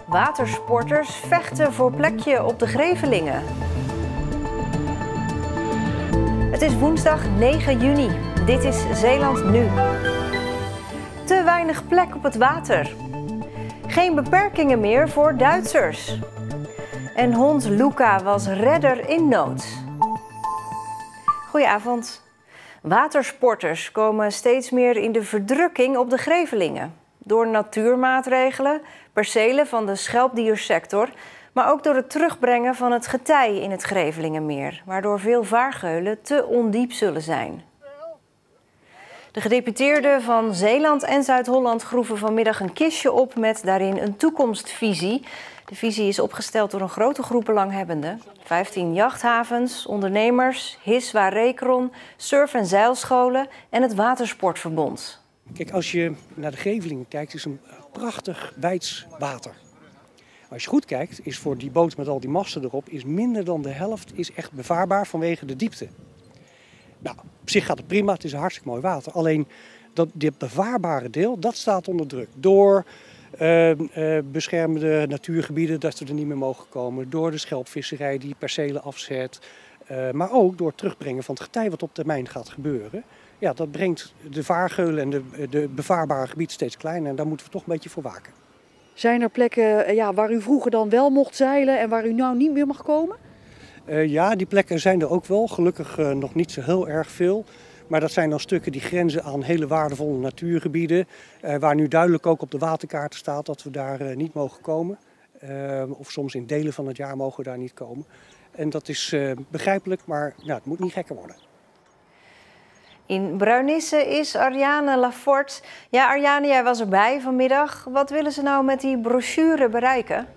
Watersporters vechten voor plekje op de Grevelingen. Het is woensdag 9 juni. Dit is Zeeland Nu. Te weinig plek op het water. Geen beperkingen meer voor Duitsers. En hond Luca was redder in nood. Goedenavond. Watersporters komen steeds meer in de verdrukking op de Grevelingen. Door natuurmaatregelen, percelen van de schelpdiersector, maar ook door het terugbrengen van het getij in het Grevelingenmeer, waardoor veel vaargeulen te ondiep zullen zijn. De gedeputeerden van Zeeland en Zuid-Holland groeven vanmiddag een kistje op met daarin een toekomstvisie. De visie is opgesteld door een grote groep belanghebbenden. 15 jachthavens, ondernemers, Hiswa Recron, surf- en zeilscholen en het Watersportverbond. Kijk, als je naar de Grevelingen kijkt, is een prachtig weids water. Maar als je goed kijkt, is voor die boot met al die masten erop, is minder dan de helft is echt bevaarbaar vanwege de diepte. Nou, op zich gaat het prima, het is een hartstikke mooi water. Alleen dit bevaarbare deel, dat staat onder druk. Door beschermde natuurgebieden, dat ze er niet meer mogen komen. Door de schelpvisserij die percelen afzet. Maar ook door het terugbrengen van het getij wat op termijn gaat gebeuren. Ja, dat brengt de vaargeulen en de bevaarbare gebied steeds kleiner. En daar moeten we toch een beetje voor waken. Zijn er plekken waar u vroeger dan wel mocht zeilen en waar u nou niet meer mag komen? Ja, die plekken zijn er ook wel. Gelukkig nog niet zo heel erg veel. Maar dat zijn dan stukken die grenzen aan hele waardevolle natuurgebieden. Waar nu duidelijk ook op de waterkaarten staat dat we daar niet mogen komen. Of soms in delen van het jaar mogen we daar niet komen. En dat is begrijpelijk, maar het moet niet gekker worden. In Bruinisse is Ariane Lafort. Ja, Ariane, jij was erbij vanmiddag. Wat willen ze nou met die brochure bereiken?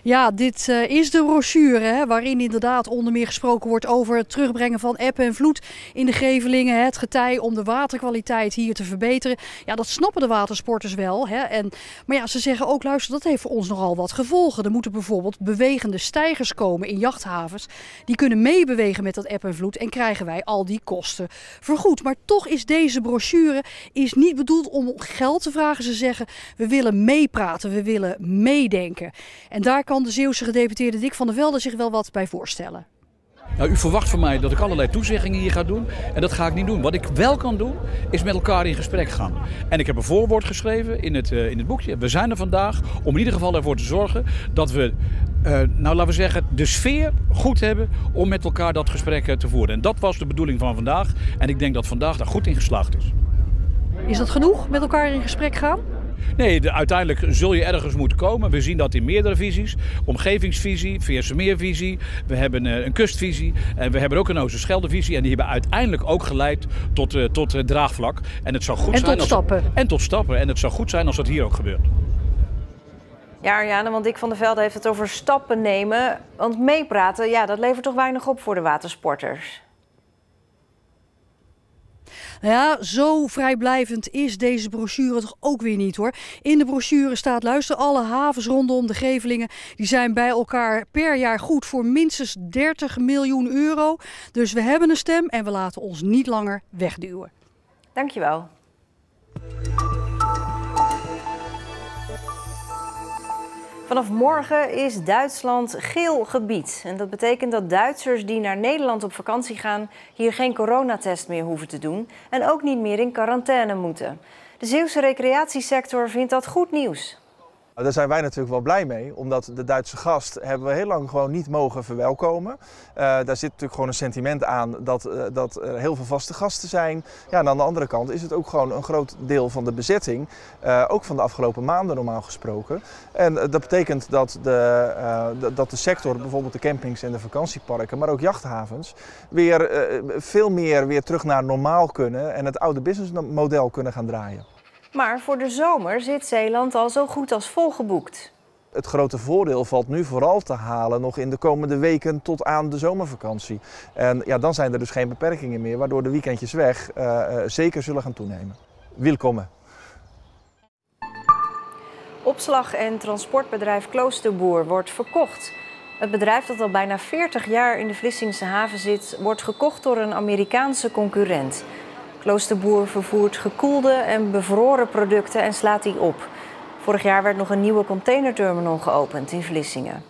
Ja, dit is de brochure waarin inderdaad onder meer gesproken wordt over het terugbrengen van eb en vloed in de Grevelingen. Het getij om de waterkwaliteit hier te verbeteren. Ja, dat snappen de watersporters wel. Maar ja, ze zeggen ook, luister, dat heeft voor ons nogal wat gevolgen. Er moeten bijvoorbeeld bewegende steigers komen in jachthavens. Die kunnen meebewegen met dat eb en vloed en krijgen wij al die kosten vergoed. Maar toch is deze brochure niet bedoeld om geld te vragen. Ze zeggen, we willen meepraten, we willen meedenken. En daar kan de Zeeuwse gedeputeerde Dick van der Velde zich wel wat bij voorstellen. Nou, u verwacht van mij dat ik allerlei toezeggingen hier ga doen. En dat ga ik niet doen. Wat ik wel kan doen, is met elkaar in gesprek gaan. En ik heb een voorwoord geschreven in het boekje. We zijn er vandaag om in ieder geval ervoor te zorgen dat we, laten we zeggen, de sfeer goed hebben om met elkaar dat gesprek te voeren. En dat was de bedoeling van vandaag. En ik denk dat vandaag daar goed in geslaagd is. Is dat genoeg, met elkaar in gesprek gaan? Nee, uiteindelijk zul je ergens moeten komen. We zien dat in meerdere visies. Omgevingsvisie, Veersemeervisie. We hebben een kustvisie. En we hebben ook een Oosterschelde-visie. En die hebben uiteindelijk ook geleid tot draagvlak. En het zou goed zijn. Tot stappen. En tot stappen. En het zou goed zijn als dat hier ook gebeurt. Ja, Ariane, want Dick van der Velde heeft het over stappen nemen. Want meepraten, ja, dat levert toch weinig op voor de watersporters? Ja, zo vrijblijvend is deze brochure toch ook weer niet, hoor. In de brochure staat, luister, alle havens rondom de Grevelingen die zijn bij elkaar per jaar goed voor minstens 30 miljoen euro. Dus we hebben een stem en we laten ons niet langer wegduwen. Dankjewel. Vanaf morgen is Duitsland geel gebied. En dat betekent dat Duitsers die naar Nederland op vakantie gaan hier geen coronatest meer hoeven te doen en ook niet meer in quarantaine moeten. De Zeeuwse recreatiesector vindt dat goed nieuws. Daar zijn wij natuurlijk wel blij mee, omdat de Duitse gast hebben we heel lang gewoon niet mogen verwelkomen. Daar zit natuurlijk gewoon een sentiment aan dat er heel veel vaste gasten zijn. Ja, en aan de andere kant is het ook gewoon een groot deel van de bezetting, ook van de afgelopen maanden normaal gesproken. En dat betekent dat de sector, bijvoorbeeld de campings en de vakantieparken, maar ook jachthavens, weer veel meer weer terug naar normaal kunnen en het oude businessmodel kunnen gaan draaien. Maar voor de zomer zit Zeeland al zo goed als volgeboekt. Het grote voordeel valt nu vooral te halen nog in de komende weken tot aan de zomervakantie. En ja, dan zijn er dus geen beperkingen meer, waardoor de weekendjes weg zeker zullen gaan toenemen. Welkom. Opslag- en transportbedrijf Kloosterboer wordt verkocht. Het bedrijf dat al bijna 40 jaar in de Vlissingse haven zit, wordt gekocht door een Amerikaanse concurrent. Kloosterboer vervoert gekoelde en bevroren producten en slaat die op. Vorig jaar werd nog een nieuwe containerterminal geopend in Vlissingen.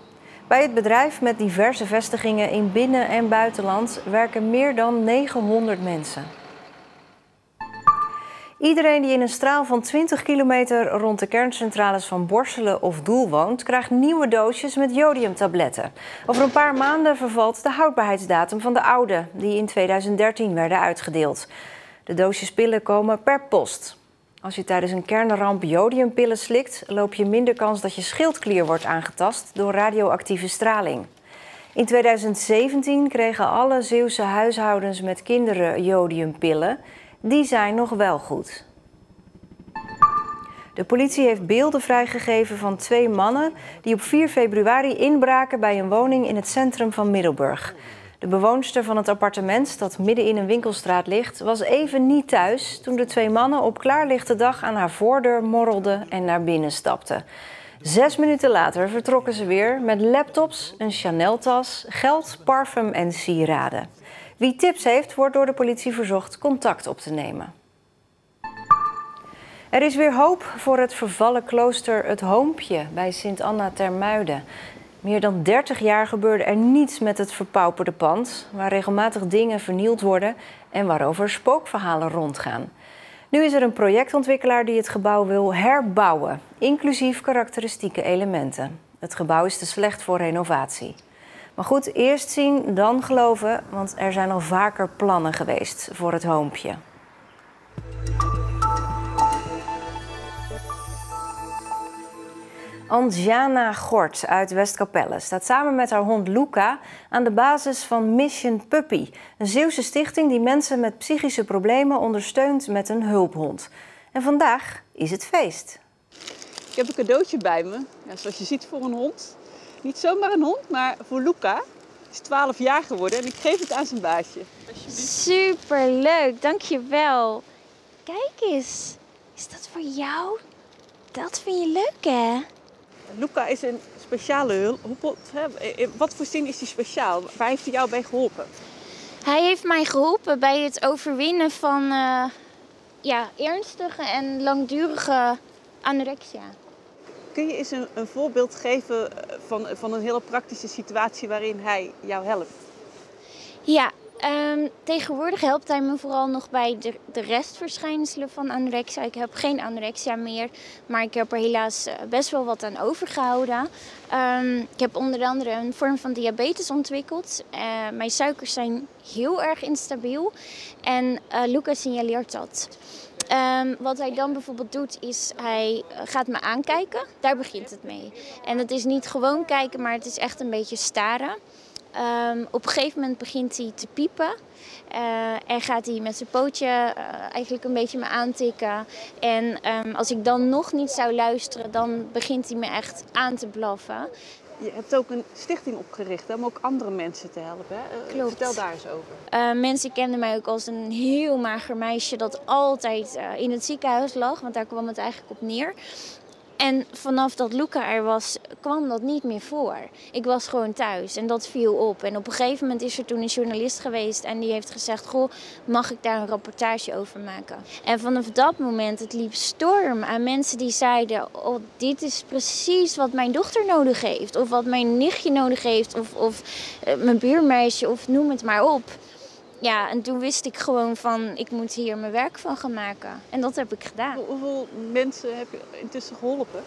Bij het bedrijf met diverse vestigingen in binnen- en buitenland werken meer dan 900 mensen. Iedereen die in een straal van 20 kilometer rond de kerncentrales van Borselen of Doel woont, krijgt nieuwe doosjes met jodiumtabletten. Over een paar maanden vervalt de houdbaarheidsdatum van de oude, die in 2013 werden uitgedeeld. De doosjes pillen komen per post. Als je tijdens een kernramp jodiumpillen slikt, loop je minder kans dat je schildklier wordt aangetast door radioactieve straling. In 2017 kregen alle Zeeuwse huishoudens met kinderen jodiumpillen. Die zijn nog wel goed. De politie heeft beelden vrijgegeven van 2 mannen die op 4 februari inbraken bij een woning in het centrum van Middelburg. De bewoonster van het appartement dat midden in een winkelstraat ligt, was even niet thuis toen de 2 mannen op klaarlichte dag aan haar voordeur morrelden en naar binnen stapten. 6 minuten later vertrokken ze weer met laptops, een Chanel-tas, geld, parfum en sieraden. Wie tips heeft, wordt door de politie verzocht contact op te nemen. Er is weer hoop voor het vervallen klooster Het Hoompje bij Sint-Anna ter Muiden. Meer dan 30 jaar gebeurde er niets met het verpauperde pand, waar regelmatig dingen vernield worden en waarover spookverhalen rondgaan. Nu is er een projectontwikkelaar die het gebouw wil herbouwen, inclusief karakteristieke elementen. Het gebouw is te slecht voor renovatie. Maar goed, eerst zien, dan geloven, want er zijn al vaker plannen geweest voor Het Hoompje. Anjana Gort uit Westkapelle staat samen met haar hond Luca aan de basis van Mission Puppy, een Zeeuwse stichting die mensen met psychische problemen ondersteunt met een hulphond. En vandaag is het feest. Ik heb een cadeautje bij me, ja, zoals je ziet voor een hond. Niet zomaar een hond, maar voor Luca. Hij is 12 jaar geworden en ik geef het aan zijn baasje. Superleuk, dankjewel. Kijk eens, is dat voor jou? Dat vind je leuk, hè? Luca is een speciale hulphond. In wat voor zin is hij speciaal? Waar heeft hij jou bij geholpen? Hij heeft mij geholpen bij het overwinnen van ernstige en langdurige anorexia. Kun je eens een voorbeeld geven van een hele praktische situatie waarin hij jou helpt? Ja, tegenwoordig helpt hij me vooral nog bij de restverschijnselen van anorexia. Ik heb geen anorexia meer, maar ik heb er helaas best wel wat aan overgehouden. Ik heb onder andere een vorm van diabetes ontwikkeld. Mijn suikers zijn heel erg instabiel en Luca signaleert dat. Wat hij dan bijvoorbeeld doet is, hij gaat me aankijken. Daar begint het mee. En het is niet gewoon kijken, maar het is echt een beetje staren. Op een gegeven moment begint hij te piepen. En gaat hij met zijn pootje eigenlijk een beetje me aantikken. En als ik dan nog niet zou luisteren, dan begint hij me echt aan te blaffen. Je hebt ook een stichting opgericht om ook andere mensen te helpen. Hè? Klopt. Vertel daar eens over. Mensen kenden mij ook als een heel mager meisje dat altijd in het ziekenhuis lag. Want daar kwam het eigenlijk op neer. En vanaf dat Luca er was, kwam dat niet meer voor. Ik was gewoon thuis en dat viel op. En op een gegeven moment is er toen een journalist geweest en die heeft gezegd, goh, mag ik daar een rapportage over maken? En vanaf dat moment, het liep storm aan mensen die zeiden, oh, dit is precies wat mijn dochter nodig heeft. Of wat mijn nichtje nodig heeft. Of mijn buurmeisje, of noem het maar op. Ja, en toen wist ik gewoon van, ik moet hier mijn werk van gaan maken. En dat heb ik gedaan. Hoeveel mensen heb je intussen geholpen?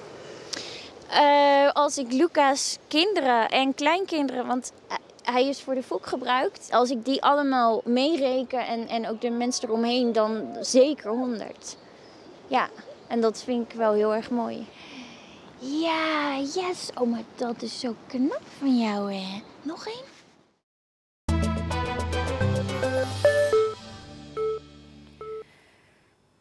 Als ik Luca's kinderen en kleinkinderen, want hij is voor de fok gebruikt. Als ik die allemaal meereken en ook de mensen eromheen, dan zeker 100. Ja, en dat vind ik wel heel erg mooi. Ja, yes. Oh, maar dat is zo knap van jou, hè. Nog één?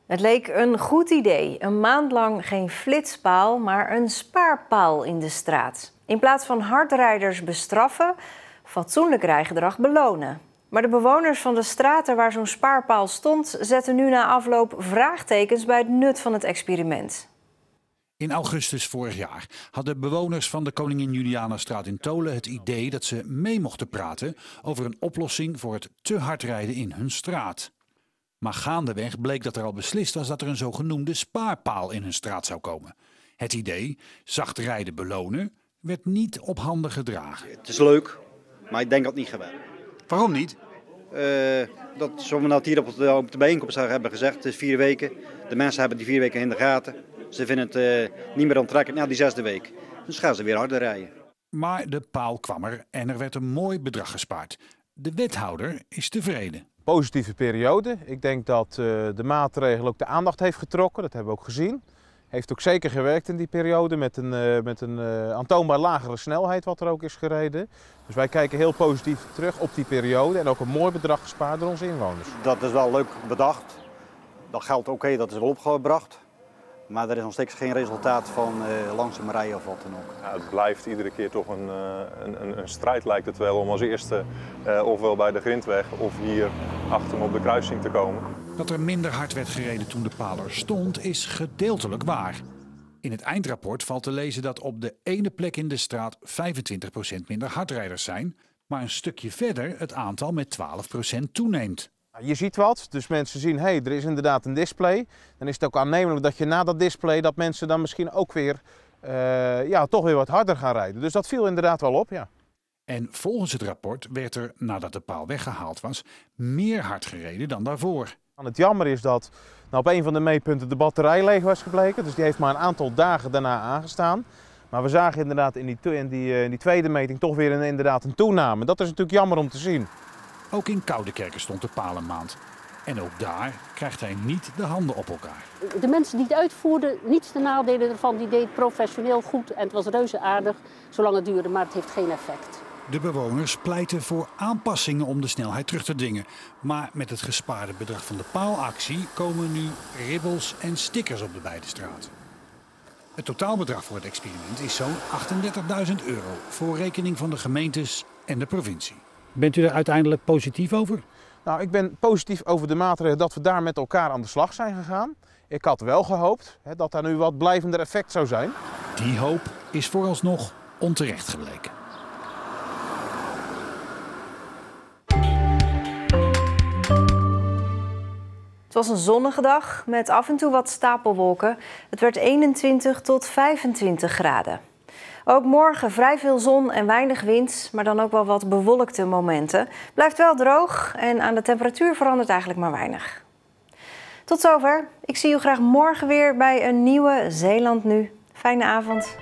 Het leek een goed idee. Een maand lang geen flitspaal, maar een spaarpaal in de straat. In plaats van hardrijders bestraffen, fatsoenlijk rijgedrag belonen. Maar de bewoners van de straten waar zo'n spaarpaal stond, zetten nu na afloop vraagtekens bij het nut van het experiment. In augustus vorig jaar hadden bewoners van de Koningin Julianastraat in Tolen het idee dat ze mee mochten praten over een oplossing voor het te hard rijden in hun straat. Maar gaandeweg bleek dat er al beslist was dat er een zogenoemde spaarpaal in hun straat zou komen. Het idee, zacht rijden belonen, werd niet op handen gedragen. Het is leuk, maar ik denk dat het niet gaat werken. Waarom niet? Zoals we dat hier op de bijeenkomst hebben gezegd, het is 4 weken. De mensen hebben die 4 weken in de gaten. Ze vinden het niet meer aantrekkelijk na die 6e week. Dus gaan ze weer harder rijden. Maar de paal kwam en er werd een mooi bedrag gespaard. De wethouder is tevreden. Positieve periode. Ik denk dat de maatregel ook de aandacht heeft getrokken. Dat hebben we ook gezien. Heeft ook zeker gewerkt in die periode met een aantoonbaar lagere snelheid wat er ook is gereden. Dus wij kijken heel positief terug op die periode en ook een mooi bedrag gespaard door onze inwoners. Dat is wel leuk bedacht. Dat geldt oké, dat is wel opgebracht. Maar er is nog steeds geen resultaat van langzaam rijden of wat dan ook. Ja, het blijft iedere keer toch een strijd, lijkt het wel, om als eerste ofwel bij de Grindweg of hier achter me op de kruising te komen. Dat er minder hard werd gereden toen de paal er stond, is gedeeltelijk waar. In het eindrapport valt te lezen dat op de ene plek in de straat 25% minder hardrijders zijn, maar een stukje verder het aantal met 12% toeneemt. Je ziet wat, dus mensen zien, hé, er is inderdaad een display. Dan is het ook aannemelijk dat je na dat display, dat mensen dan misschien ook weer, toch weer wat harder gaan rijden. Dus dat viel inderdaad wel op, ja. En volgens het rapport werd er, nadat de paal weggehaald was, meer hard gereden dan daarvoor. Het jammer is dat op een van de meetpunten de batterij leeg was gebleken. Dus die heeft maar een aantal dagen daarna aangestaan. Maar we zagen inderdaad in die tweede meting toch weer inderdaad een toename. Dat is natuurlijk jammer om te zien. Ook in Koudekerke stond de paal een maand. En ook daar krijgt hij niet de handen op elkaar. De mensen die het uitvoerden, niets ten nadele ervan, die deed het professioneel goed en het was reuze aardig, zolang het duurde, maar het heeft geen effect. De bewoners pleiten voor aanpassingen om de snelheid terug te dringen. Maar met het gespaarde bedrag van de paalactie komen nu ribbels en stickers op de beide straten. Het totaalbedrag voor het experiment is zo'n €38.000 voor rekening van de gemeentes en de provincie. Bent u er uiteindelijk positief over? Nou, ik ben positief over de maatregelen dat we daar met elkaar aan de slag zijn gegaan. Ik had wel gehoopt dat daar nu wat blijvender effect zou zijn. Die hoop is vooralsnog onterecht gebleken. Het was een zonnige dag met af en toe wat stapelwolken. Het werd 21 tot 25 graden. Ook morgen vrij veel zon en weinig wind, maar dan ook wel wat bewolkte momenten. Blijft wel droog en aan de temperatuur verandert eigenlijk maar weinig. Tot zover. Ik zie u graag morgen weer bij een nieuwe Zeeland Nu. Fijne avond.